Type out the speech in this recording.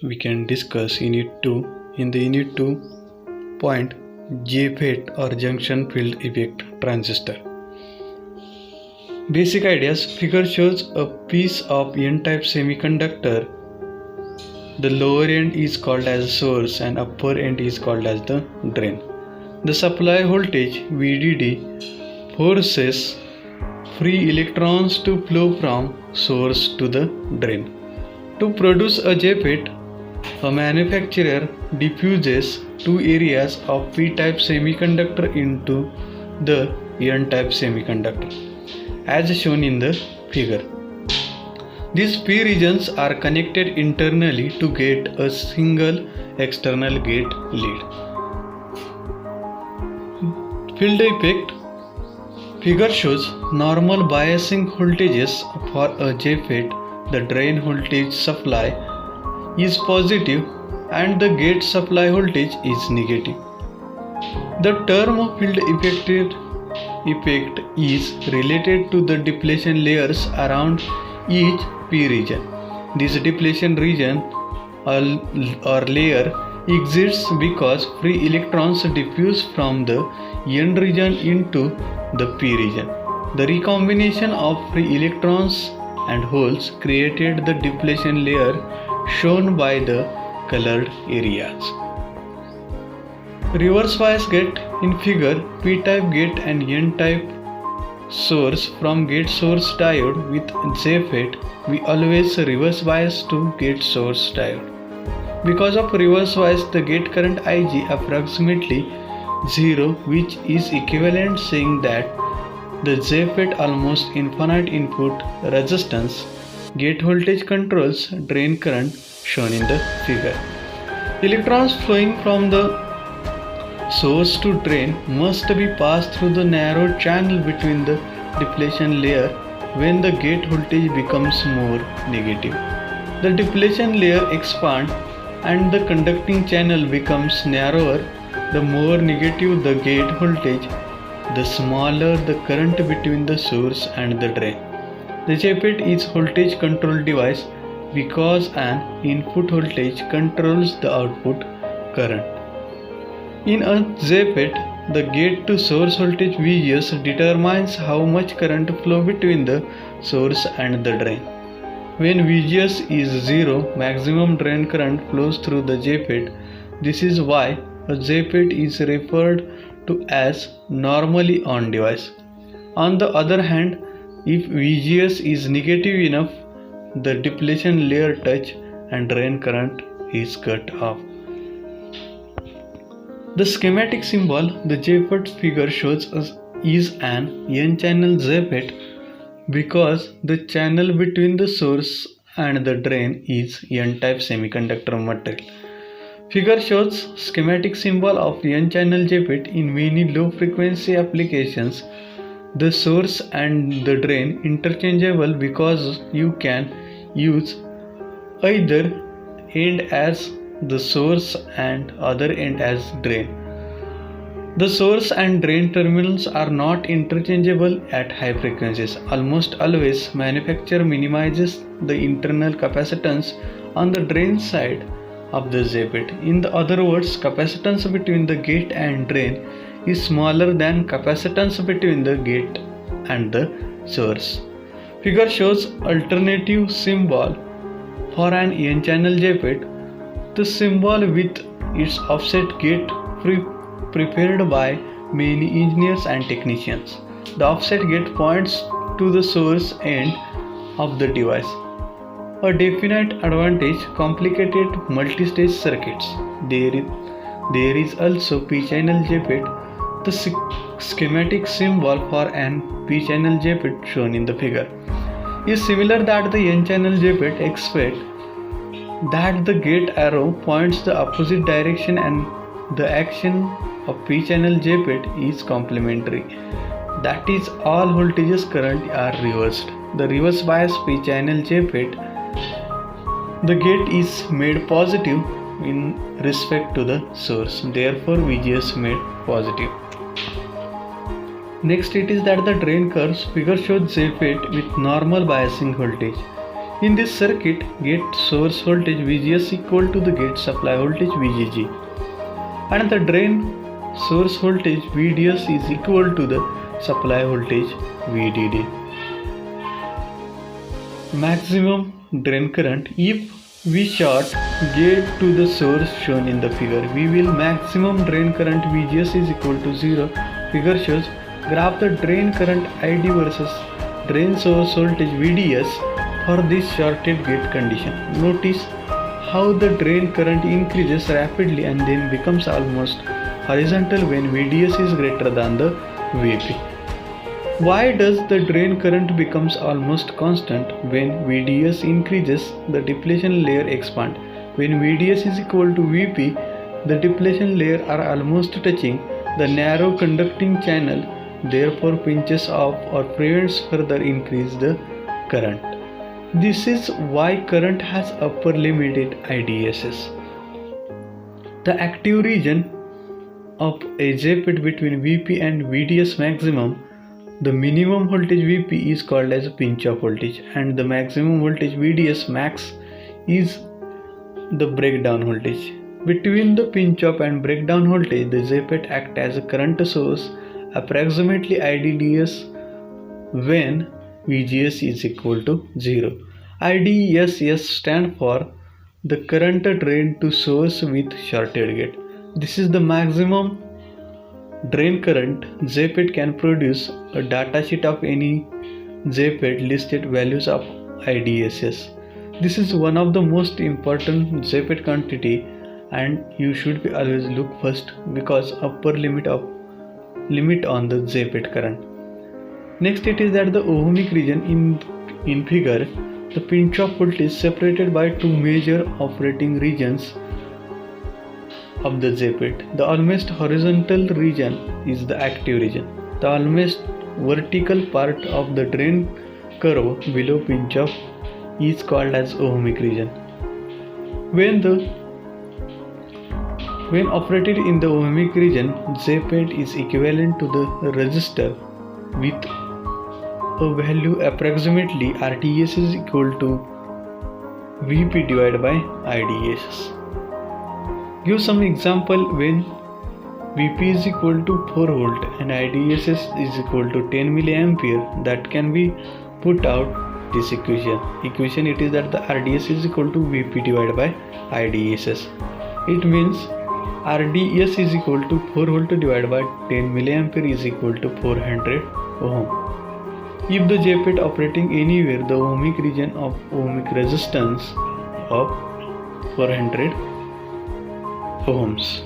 we can discuss Unit 2. In the Unit 2 point, JFET or junction field effect transistor. Basic ideas. Figure shows a piece of N-type semiconductor. The lower end is called as source and upper end is called as the drain. The supply voltage VDD forces free electrons to flow from source to the drain. To produce a JFET, a manufacturer diffuses two areas of P-type semiconductor into the N-type semiconductor, as shown in the figure. These P regions are connected internally to get a single external gate lead. Field effect. Figure shows normal biasing voltages for a JFET. The drain voltage supply is positive and the gate supply voltage is negative. The term field effect is related to the depletion layers around each P region. This depletion region or layer exists because free electrons diffuse from the N region into the P region. The recombination of free electrons and holes created the depletion layer shown by the colored areas. Reverse bias gate. In figure, P-type gate and N-type source from gate source diode with JFET, we always reverse bias to gate source diode. Because of reverse bias, the gate current Ig approximately 0, which is equivalent saying that the JFET almost infinite input resistance. Gate voltage controls drain current shown in the figure. Electrons flowing from the source to drain must be passed through the narrow channel between the depletion layer when the gate voltage becomes more negative. The depletion layer expands and the conducting channel becomes narrower. The more negative the gate voltage, the smaller the current between the source and the drain. The JFET is voltage control device because an input voltage controls the output current. In a JFET, the gate to source voltage VGS determines how much current flow between the source and the drain. When VGS is 0, maximum drain current flows through the JFET. This is why a JFET is referred to as normally on device. On the other hand, if VGS is negative enough, the depletion layer touch and drain current is cut off. The schematic symbol the JFET figure shows us is an N-channel JFET because the channel between the source and the drain is N-type semiconductor material. Figure shows schematic symbol of N-channel JFET in many low-frequency applications. The source and the drain interchangeable because you can use either end as the source and other end as drain. The source and drain terminals are not interchangeable at high frequencies. Almost always, manufacturer minimizes the internal capacitance on the drain side of the JFET. In other words, capacitance between the gate and drain is smaller than capacitance between the gate and the source. Figure shows alternative symbol for an N-channel JFET. The symbol with its offset gate prepared by many engineers and technicians. The offset gate points to the source end of the device. A definite advantage: complicated multi-stage circuits. There is also P-channel JFET. The schematic symbol for an P-channel JFET shown in the figure is similar that the N-channel JFET, except that the gate arrow points the opposite direction and the action of P-channel JFET is complementary. That is, all voltages current are reversed. The reverse bias P-channel JFET, the gate is made positive in respect to the source. Therefore, VGS made positive. Next, it is that the drain curves. Figure shows JFET with normal biasing voltage. In this circuit, gate source voltage VGS equal to the gate supply voltage VGG, and the drain source voltage VDS is equal to the supply voltage VDD. Maximum drain current. If we short gate to the source shown in the figure, we will maximum drain current VGS is equal to 0. Figure shows graph the drain current ID versus drain source voltage VDS for this shorted gate condition. Notice how the drain current increases rapidly and then becomes almost horizontal when VDS is greater than the VP. Why does the drain current becomes almost constant? When VDS increases, the depletion layer expands. When VDS is equal to VP, the depletion layer are almost touching. The narrow conducting channel therefore pinches off or prevents further increase the current. This is why current has upper limited IDSS. The active region of a JFET between VP and VDS maximum, the minimum voltage VP is called as pinch-off voltage, and the maximum voltage VDS max is the breakdown voltage. Between the pinch-off and breakdown voltage, the JFET acts as a current source, approximately IDSS when VGS is equal to 0. IDSS stands for the current drain to source with shorted gate. This is the maximum drain current JFET can produce. A datasheet of any JFET listed values of IDSS. This is one of the most important JFET quantity, and you should be always look first because upper limit on the JFET current. Next, it is that the ohmic region in figure. The pinch-off voltage is separated by two major operating regions of the JFET. The almost horizontal region is the active region. The almost vertical part of the drain curve below pinch-off is called as ohmic region. When operated in the ohmic region, JFET is equivalent to the resistor with a value approximately RDS is equal to VP divided by IDSS. Give some example when VP is equal to 4 volt and IDSS is equal to 10 milliampere. That can be put out this equation. It is that the RDS is equal to VP divided by IDSS. It means RDS is equal to 4 volt divided by 10 milliampere is equal to 400 ohm. If the JFET operating anywhere, the ohmic region of ohmic resistance of 400 ohms.